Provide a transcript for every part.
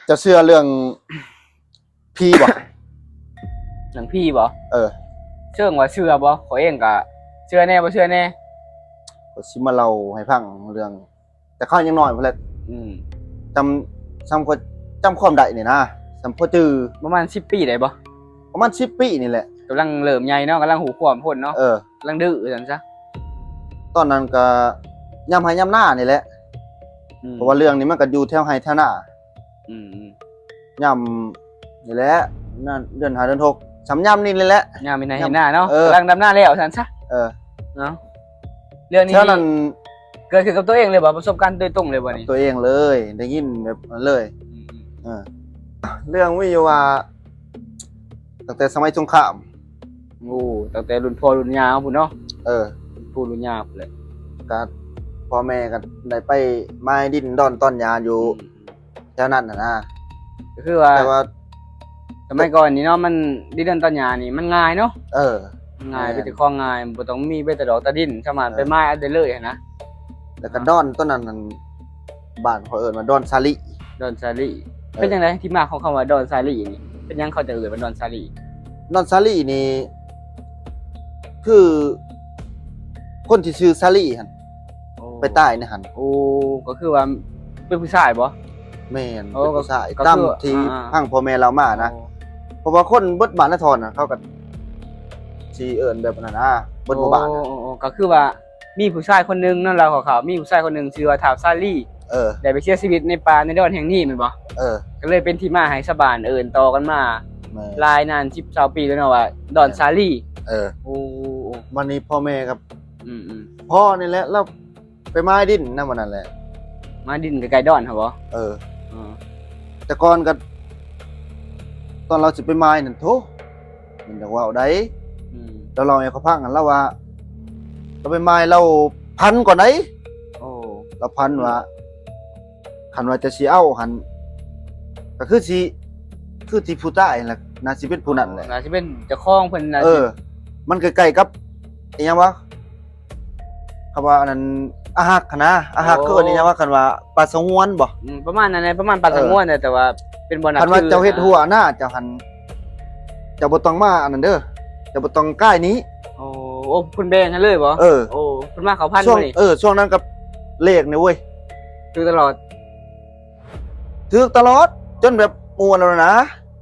จะเชื่อเรื่องผีบ่ หนังพี่บ่เออเชื่อว่าเชื่อบ่ขอยเองก็เชื่อแน่บ่เชื่อแน่ ก็สิมาเล่าให้ฟังเรื่อง แต่ข้ายังน้อยพุ่นแหละ อืมจำความได้นี่นะจำพอจือ ประมาณ10 ปีได้บ่ ประมาณ10 ปีนี่แหละ กำลังเริ่มใหญ่เนาะกำลังหูขวามพ่นเนาะ เออก ำลังดื้อจังซะ ตอนนั้นก็ยามไห้ยามหน้านี่แหละเพราะว่าเรื่องนี้มันก็อยู่แถวไห้แถวหน้าอืมยามนี่แหละนั่นเดือน5เดือน6สำยามนี่แหละ ยามมีในเห็นหน้าเนาะ เออ กำลังดำหน้าแล้วซั่นซะ เออ เนาะเรื่องนี้ เท่านั้น เกิดขึ้นกับตัวเองเลยบ่ประสบการณ์โดยตรงเลยบ่นี่ ตัวเองเลยได้ยินแบบนั้นเลยเออเรื่องวิอยู่ว่าตั้งแต่สมัยสงคราม โอ้ตั้งแต่รุ่นพ่อรุ่นย่าพุ่นเนาะ เออ รุ่นปู่รุ่นย่าพุ่นเลย ก็พ่อแม่ก็ได้ไปไม้ดินดอนต้นยาอยู่แถวนั้นนะ ก็คือว่า แต่ว่า สมัยก่อนนี่เนาะมันดินเดินต้นหญ้านี่มันง่ายเนาะ เออ ง่ายไปถึงคลองง่ายบ่ต้องมีเบ็ดตะดอกตะดินสามารถไปไม้เอาได้เลยนะ แล้วก็ดอนต้นนั้นบ้านเขาเอิ้นว่าดอนซาลิ ดอนซาลีเป็นจังไดที่มาของคำว่าดอนซาลีนี่เป็นหยังเขาจะเอ่ยว่าดอนซาลี ดอนซาลินี่คือคนที่ชื่อซาลิหั่นไปใต้นี่หั่น โอ้ก็คือว่าเป็นผู้ชายบ่ แม่น โอ้ เป็นผู้ชาย ก็คือ ตามที่พังพ่อแม่เรามานะเพราะว่าคนเบิดบ้านนครน่ะเขาก็สิเอิ้นแบบนั้นนะเบิดหมู่บ้านน่ะ โอ้ก็คือว่ามีผู้ชายคนหนึงนั่นเราขาวๆมีผู้ชายคนหนึงชื่อว่าท้าวซาลี เออ ได้ไปเสียชีวิตในป่าในดอนแห่งนี้แม่นบ่ เออ ก็เลยเป็นที่มาให้ชาวบ้านเอิ้นต่อกันมา แม่ หลายนาน10 20ปีแล้วเนาะว่าดอนซาลี เออ โอ้ วันนี้พ่อแม่กับ อืม พ่อนี่แหละเราไปไม้ดินนั่นวันนั้นแหละ มาดินไกลๆดอนครับบ่ เออ อ๋อ แต่ก่อนก็ตอนเราสิไปไม้นั่นโธ่มันจะว่าเอาได้ อืม เราให้เขาพังกันแล้วว่าเราไปไม้เราพันก่อนไหน โอ้ เราพันว่าคันว่าจะสิเอาหันก็คือสิผู้ใต้นั่นแหละน่าสิเป็นผู้นั้นแหละ น่าสิเป็นเจ้าของเพิ่นน่า เอ สิ อ มันใกล้ๆกับอีหยังวะคำว่าอันนั้นอาหักหั้นนะอาหักคืออันนี้หยังว่าคันว่าปลาสงวนบ่ ประมาณนั้นแหละประมาณปลาสงวนน่ะแต่ว่าเป็นบ่นับ คันว่า ถือ เจ้าเฮ็ดหัวหน้าเจ้าหันเจ้าบ่ต้องมาอันนั้นเด้อเจ้าบ่ต้องใกล้นี้ โอ้โอ้เพิ่นแบ่งให้เลยบ่ เออ โอ้เพิ่นมาเขาพัน ช่วง บ่นี่ ช่วงนั้นกับเลขนี่เว้ย ถือตลอด ถูกตลอดจนแบบม่วนแล้วนะ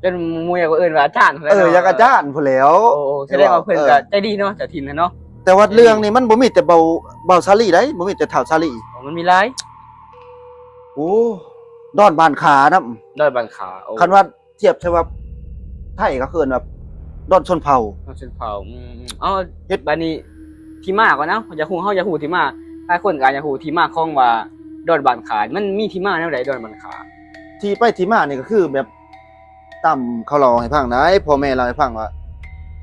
จนหมู่อยากว่าเอิ้นว่าอาจารย์ อยากอาจารย์พุ่นแหล้ว โอ้แสดงว่าเพิ่นก็ใจดีเนาะเจ้าถิ่นน่ะเนาะ แต่ว่าเรื่องนี้มันบ่มีแต่เบาซาลีได้บ่มีแต่เฒ่าซาลี มันมีหลาย โอ้ดอนบานขานำ ดอยบางขาโอ้ คันว่าเทียบใช่ว่าไทยก็คือแบบดอนชนเผ่า เอาเส้นเผาเอาเฮ็ดบัดนี้ที่มาก่อนนะอยากฮู้เฮาอยากฮู้ที่มาหลายคนก็อยากฮู้ที่มาของว่าดอนบางขามันมีที่มาแนวใดดอนบางขา ที่ไปที่มานี่ก็คือแบบต่ำเขาเล่าให้ฟังนะพ่อแม่เล่าให้ฟังว่า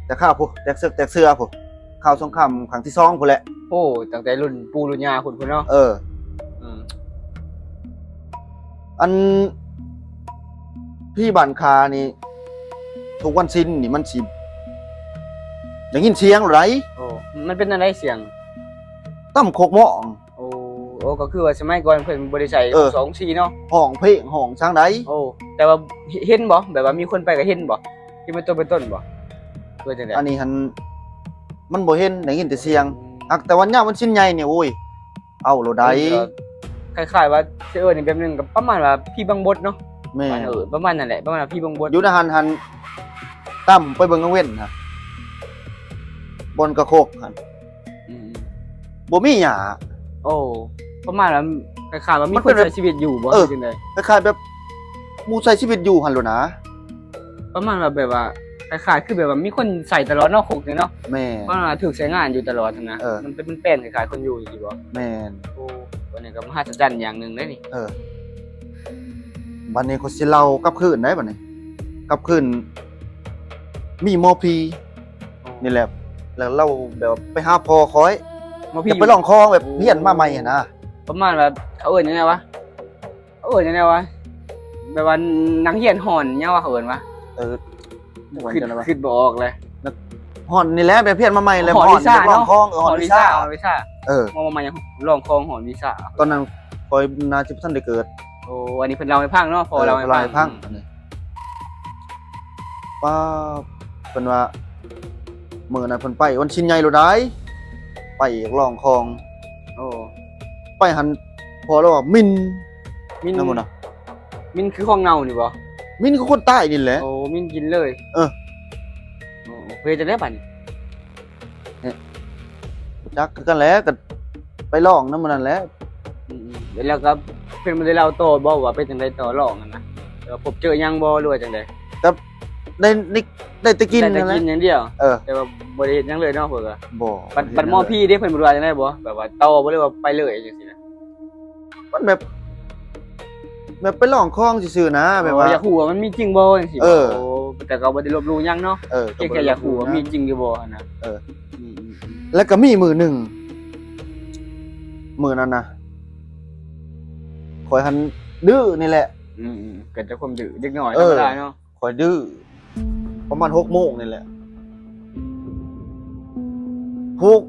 แต่ข้าวพุแตกเสื้อพุข้าวสงครามครั้งที่2พุ่นแหละ โอ้ตั้งแต่รุ่นปู่รุ่นย่าพุ่นเนาะ เออ อืม อันพี่บ้านคานี่ทุกวันสิ้นนี่มันสิได้ยินเสียงไร โอ้มันเป็นอะไรเสียง ตั้มโคกหม้อง โอ้โอ้ก็คือว่าสมัยก่อนเพิ่นบ่ได้ใช้ เออ 2 4เนาะ ห้องเพลงห้องช้างใด โอ้แต่ว่าเห็นบ่แบบว่ามีคนไปก็เห็นบ่ที่มันตัวเป็นต้นบ่เพื่อจังได๋ อันนี้หันมันบ่เห็นได้ยินแต่เสียงอักแต่วันยามมันสิ้นใหญ่เนี่ยโอ้ยเอาโลได้ คล้ายๆว่าสิเอิ้นนี่แบบนึงก็ประมาณว่าพี่บังบดเนาะ แม่ ประมาณนั่นแหละประมาณว่าพี่บังบด อยู่นะหันตั้มไปเบิ่งกังเว้นฮะบนกระโคกหัน อืม บ่มีหญ้า โอ้ประมาณว่าคล้ายๆว่ามี มัน ค เป็น นแบบ ใช้ชีวิตอยู่บ่ เออ จังได๋ คล้ายๆแบบหมู่ใช้ชีวิตอยู่หั่นโลนะ ประมาณว่าแบบว่าคล้ายๆคือแบบว่ามีคนใส่ตลอดเนาะคุกนี่เนาะ แม่ เพราะว่าถูกใช้งานอยู่ตลอดนะ เออ มันเป็นแป้นคล้ายๆคนอยู่อีกบ่ แม่น โอ้วันนี้ก็มหัศจรรย์อย่างหนึงเลยนี่ บัดนี้เขาสิเล่ากลับคืนได้บัดนี้กลับคืนมีหมอผีนี่แหละแล้วเราแบบไปหาพ่อคอย มา อ พี่ ยากไปลองคอแบบเฮียนมาใหม่อะนะ ประมาณว่าเขาเอิ้นยังไงวะเขาเอิ้นยังไงวะแบบว่าหนังเหียนหอนเนี่ยว่าเขาเอิ้นวะ เออ คิดบ่ออกเลย ฮอนนี่แหละแบบเพี้ยนมาใหม่เลย หอนลิซ่า แบบลองคองฮอนลิซ่า หอนลิซ่า เออ มายังลองคองหอนลิซ่า ตอนนั้นคอยนาจิพันได้เกิด โอ้ อ้อันนี้เพิ่นเล่าให้ฟังเนาะพอเล่าให้ เล่า ฟัง ให้ฟังอันนี้ว่าเพิ่นว่ามื้อนั้นเพิ่นไปวันชินใหญ่โลดได้ไปลองคลอง โอ้ ไปหันพอแล้วว่ามิน มิน นั่นบ่น่ะ มินคือของเน่านี่บ่ มินคือคนใต้นี่แหละ โอ้มินกินเลย เออ โอ้เพื่อจะได้บัดนี้ จักคือกันแหล้วก็ไปลองนำมันนั่นแหละ เดี๋ยวแล้วก็เพิ่นบ่ได้เล่าโตบ่ว่าเป็นจังไดต่อรองนั่นนะแต่ว่าพบเจอหยังบ่หรือว่าจังได๋ ได้นี่ได้แต่กิน ได้แต่ นั่นแหละ กินอย่างเดียว เออ แต่ว่าบ่ได้เฮ็ดหยังเลยเนาะเพิ่นก็ บ่ บัดหมอพี่เด้เพิ่นบ่ว่าจังได๋บ่แบบว่าต่อบ่หรือว่าไปเลยจังซี่นะ มันแบบไปลองคลองซื่อๆนะแบบว่า อยากฮู้ว่ามันมีจริงบ่จังซี่ เออ โอ้แต่ก็บ่ได้ลบหลู่หยังเนาะ เออ แค่อยากฮู้ว่ามีจริงหรือบ่นะ เออ อืม แล้วก็มีมือหนึ่งมือนั้นนะคอยหันดื้อนี่แหละ เกิดจากความดื้อเด็กน้อย เอ ธรร อ มดาเนาะ คอยดื้อประมาณ6 โมงนี่แหละผูก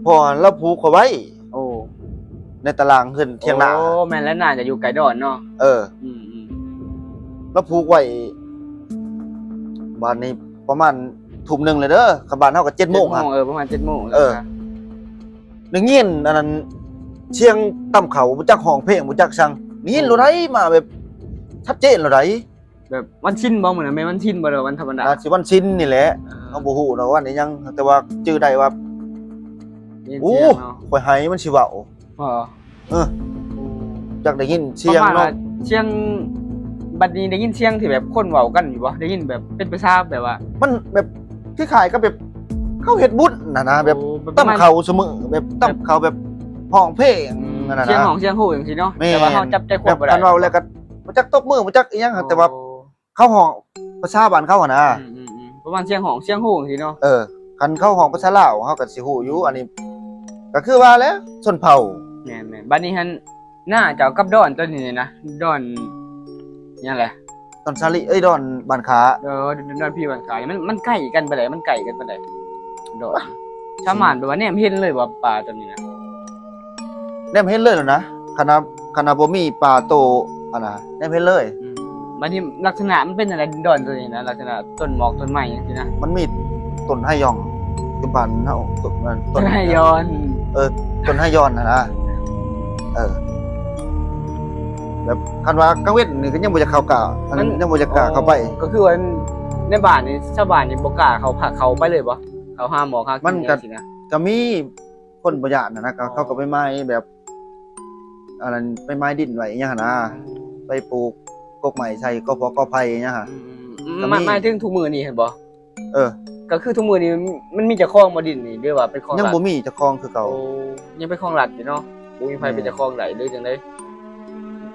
พอแล้วผูกเขาไว้ โอ้ ในตารางขึ้นเที่ยงนา โอ้แม่นแล้วน่าจะอยู่ไกลดอนเนาะ เออ อืม แล้วผูกไว้บ้านนี้ประมาณทุ่มหนึ่งเลยเด้อกับบ้านเท่ากับ7 โมง 7 ฮะ ประมาณ7 โมง เออ นึงเงี้ยนอันนั้นเชียงต่ำเขาบ่จักห้องเพลงบ่จักสั่งนี่โลดได้มาแบบชัดเจนโลดได้ แบบวันชินบ่เหมือนแม่นวันชินบ่เด้อวันธรรมดา น่าสิวันชินนี่แหละเฮาบ่ฮู้เนาะว่านี่ยังแต่ว่าชื่อได้ว่า ยิน โอ้ เสียงเนาะ ข่อยให้มันสิเว้า พอ เออจักได้ยินเสียง ประมาณ เนาะ ว่าเสียงบัดนี้ได้ยินเสียงที่แบบคนเว้ากันอยู่บ่ได้ยินแบบเป็นภาษาแบบว่า มันแบบคล้ายๆกับแบบเขาเฮ็ดบุญน่ะนะแบบ โอ้ประ ตั้ม มาณ เขาเสมอแบบตั้มเขาแบบห้องเพลงนั่นน่ะ เสียง นะ ของเสียงฮู้จังซี่เนาะ แม่น แต่ว่าเฮาจับใจค แบ วาม บ บ่ได้ คันเว้าแล้วก็บ่จักตบมือบ่จักอีหยังแต่ว่าเขาห้องภาษาบ้านเขาอะนะ ประมาณเสียงของเสียงฮู้จังซี่เนาะ เออคันเข้าห้องภาษาลาวเฮาก็สิฮู้อยู่อันนี้ ก็คือว่าแล้วชนเผ่า แม่นๆบัดนี้หันหน้าเจ้ากับดอนตัวนี้นะดอนหยังแหละ ดอนซาลิดอนบ้านขา ดอนพี่วันขายมันใกล้กันปานใดมันใกล้กันปานใดดอนชาวบ้านแบบว่าแนมเห็นเลยว่าปลาตัวนี้นะ แนมเห็นเลยแล้วนะคณะบ่มีป่าโตอันน่ะแนมเห็นเลย บัดนี้ลักษณะมันเป็นอะไรดอนตัวนี้นะลักษณะต้นหมอกต้นไม้จังซี่นะ มันมีต้นไฮยองคือบ้านเฮาต้นมัน ต้นไม้ย้อน ต้นไฮยอนนะเออแบบคันว่ากลางเว้นนี่ก็ยังบ่จะเข้ากะอันนั้นยังบ่จะกล้าเข้าไป ก็คือว่าในบ้านนี่ชาวบ้านนี่บ่กล้าเขาพาเขาไปเลยบ่เขาห้ามหมอกหากินจังซี่นะ ก็มีคนบ่ญาตินะก็เขาก็ไปไม้แบบอันนั้นไปไม้ดินไว้อย่างหั่นนะไปปลูกกกใหม่ใส่กอไผ่อย่างเงี้ยฮะ ก็มี หมายถึงทุกมื้อนี่เห็นบ่ เออ ก็คือทุกมื้อนี้มันมีเจ้าของบ่ดินนี่หรือว่าเป็นของ ยัง รัฐ บ่มีเจ้าของคือเก่า โอ้ยังเป็นของรัฐอยู่เนาะบ่มีไผเป็นเจ้าของได้หรือจังได๋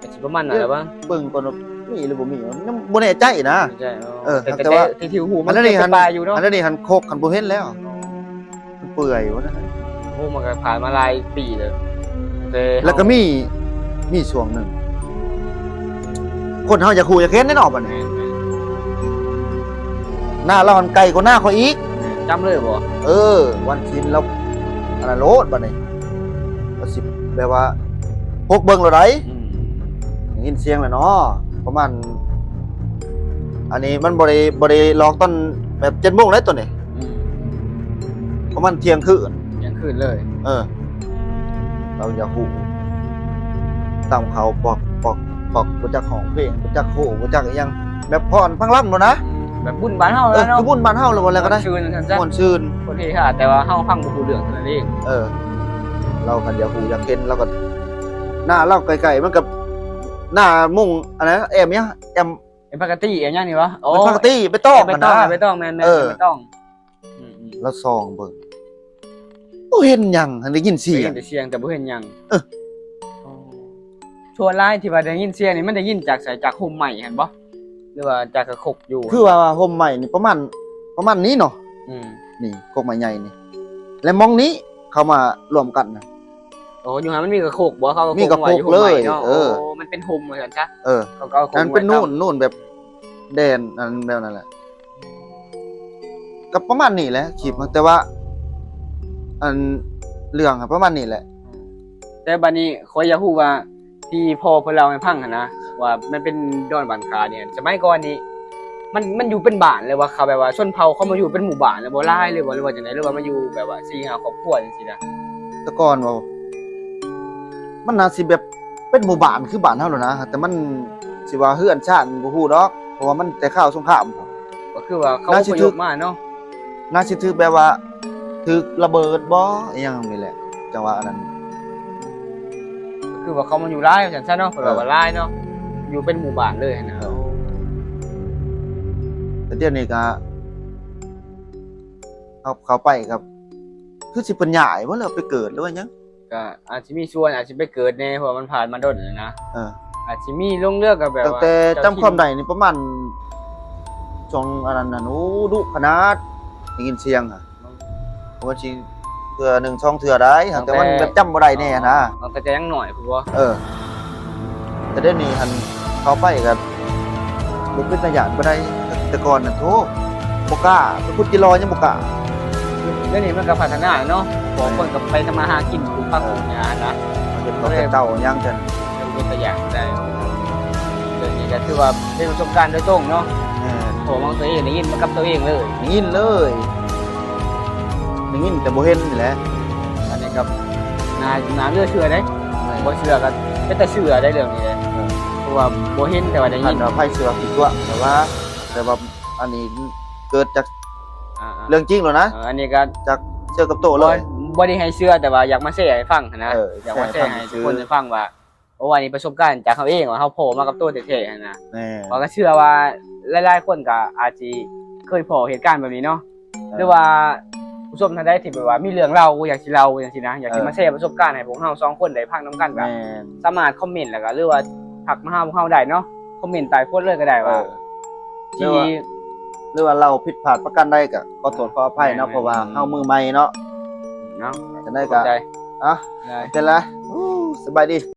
ก็สิประมาณนั้นแหละบ้าง เบิ่งก่อนว่ามีหรือบ่มียังบ่แน่ใจนะ ใช่ เออ แต่ แต่ว่า ที่หูมัน อันนั้นนี่ เป็นปลาอยู่เนาะ อันนั้นนี่หันโคกหันบ่เห็นแล้วมันเปื่อยว่านั้น โอ้มันก็ผ่านมาหลายปีแล้วแต่ แล้วก็มีช่วงหนึงคนเฮาอยากฮู้อยากเห็นแน่นอนบัดนี้หน้าเราหันไกลกว่าหน้าเขาอีก จำเลยบ่ เออ วันชินแล้วอันนั้นโลดบัดนี้ก็สิแบบว่าพกเบิ่งแล้วไดได้ยินเสียงแล้วเนาะประมาณอันนี้มันบ่ได้ลอกตอนแบบ7 โมงเลยตัวนี้ประมาณเที่ยงคืน ยังคืนเลย เออ เราอยากฮู้ตามเขาปอกบ่จักของเพลงบ่จักโหบ่จักอีหยังแบบพรพังล่ำบ่นะ แบบบุญบ้านเฮา เอ แล้ อ วเนาะ คือบุญบ้านเฮาแล้วบ่แล้วก็ได้ ชื่นซั่น ม่วนชื่น คนที่ค่ะแต่ว่าเฮาฟังบ่รู้เรื่องเท่านั้นเอง เออ เราก็อยากฮู้อยากเห็นเราก็หน้าเราไกลๆมันกับหน้ามุ่งอันนั้นแอมเนี่ยแอม เป็นปกติอย่างนี้วะโอ้ เป็นปกติไปต้อง ไม่ กัน ต้อง นะ ไม่ต้องแม่น เออ ไม่ต้อง แล้วซองเบิ่งบ่เห็นหยังหันได้ยินเสี ได้ ย ยิ ง นแต่เสียงแต่บ่เห็นหยัง เออ ชัวร์ไลน์ที่ว่าได้ยินเสียงนี่มันได้ยินจากสายจากโฮมใหม่เห็นบ่หรือว่าจากกระคกอยู่ คือว่าห่มใหม่นี่ประมาณนี้เนาะ ม นี่กกใหม่ใหญ่นี่ และมองนี้เข้ามารวมกันนะ โอ้อยู่หามันมีกระโคกบ่เขา มีกระโคกเลย เนาะ เออ โอ้มันเป็นโฮมเหมือนกันจ้ะ เออ เขาก็เอาโคก นั่นเป็น ไว้ นู่นแบบแดนอันแบบนั้นแหละก็ประมาณนี้แหละคลิปมันแต่ว่า อันเรื่องอะประมาณนี้แหละ แต่บัดนี้ขอยอยากรู้ว่า ที่พ่อเพิ่นเล่าให้ฟังนะว่ามันเป็นดอนบานคาเนี่ยสมัยก่อนนี้มันอยู่เป็นบ้านเลยว่าเขาแบบว่าชนเผ่าเขามาอยู่เป็นหมู่บ้านเลยบ่หลายเลยบ่หรือว่าจังได๋หรือว่ามาอยู่แบบว่า4-5ครอบครัวจังซี่นะ แต่ก่อนว่ามันน่าสิแบบเป็นหมู่บ้านคือบ้านเฮาแล้วนะแต่มันสิว่าเฮือนชาติบ่ฮู้ดอกเพราะว่ามันแต่ข้าวสงครามครับ ก็คือว่าเขา น่า อ สิ พ ถึ ย ก พมาเนาะ น่าสิถือแบบว่าถือระเบิดบ่อีหยังนี่แหละจังหวะนั้น ก็คือว่าเขามาอยู่หลายว่าซั่นซะเนาะเพิ่นว่าหลายเนาะอยู่เป็นหมู่บ้านเลยนะ แต่เดี๋ยวนี้ก็เข้าไปครับคือสิเพิ่นย้ายบ่แล้วไปเกิดหรือว่าหยัง ก็อาจสิมีส่วนอาจสิไปเกิดแน่เพราะว่ามันผ่านมาโดนแล้วนะ เออ อาจสิมีลงเรือกับแบบ ตั้ง ว่า แต่ เจ้ จำความได้นี่ประมาณช่วงอันนั้นน่ะโอ้ดุขนาดได้ยินเสียงอ่ะเพราะว่าสิเทื่อหนึ่งช่องเทื่อได้แต่มันแบบจำบ่ได้แน่นะ มันก็จะยังหน่อยพุ่นบ่ เออ แต่เดี๋ยวนี้หันเข้าไปก็บ่เป็นตาย้านบ่ได้แต่ก่อนน่ะโธ่บ่กล้าไปพุดกิโลยังบ่กล้า เรื่องนี้มันก็พัฒนาเนาะของคนก็ไปทำมาหากินปลูกผักปลูกหญ้านะ เฮ็ดบ่แต่เต้ายังจัง เป็นตัวอย่างได้เรื่องนี้ก็ถือว่าเป็นประสบการณ์โดยตรงเนาะ แม่น โผล่มาตัวเองได้ยินมากับตัวเองเลย ได้ยินเลยได้ยินแต่บ่เห็นนี่แหละ อันนี้กับนาเลือเชื่อได้บ่เชื่อก็เป็นแต่เชื่อได้เรื่องนี้เลยเพราะว่าบ่เห็นแต่ว่าได้ ท่า ยิ น น ว่าไผเชื่อผิดตัวแต่ว่าอันนี้เกิดจาก อ่า เรื่องจริงแล้วนะ อันนี้ก็ จากเชื่อกับโตเลย บ่ได้ให้เชื่อแต่ว่าอยากมาแชร์ให้ฟังนะ เออ อยากมาแชร์ให้ แชร์ให้ฟัง ทุกคนได้ฟังว่าโอ้อันนี้ประสบการณ์จากเขาเองว่าเขาโผล่มากับตัวแท้ๆนะ แน่ เราก็เชื่อว่าหลายๆคนก็อาจจะเคยพอเหตุการณ์แบบนี้เนาะหรือว่าผู้ชมท่านใดที่แบบว่ามีเรื่องเล่าอยากสิเล่าจังซี่นะอยากสิมาแชร์ประสบการณ์ให้พวกเราสองคนได้ฟังนํกันก็ แม่น สามารถคอมเมนต์แล้วก็หรือว่าทักมาหาพวกเราได้เนาะคอมเมนต์ใต้โพสต์เลยก็ได้ว่า หรือ ที่ ว่า หรือว่าเราผิดพลาดประการใดก็ขอโทษขออภัยเนาะ แม่น เพราะว่าเฮามือใหม่เนาะ เนาะ จะได้ เข้า ก็ ใจ อ่ะ ได้ เป็นไรสบายดี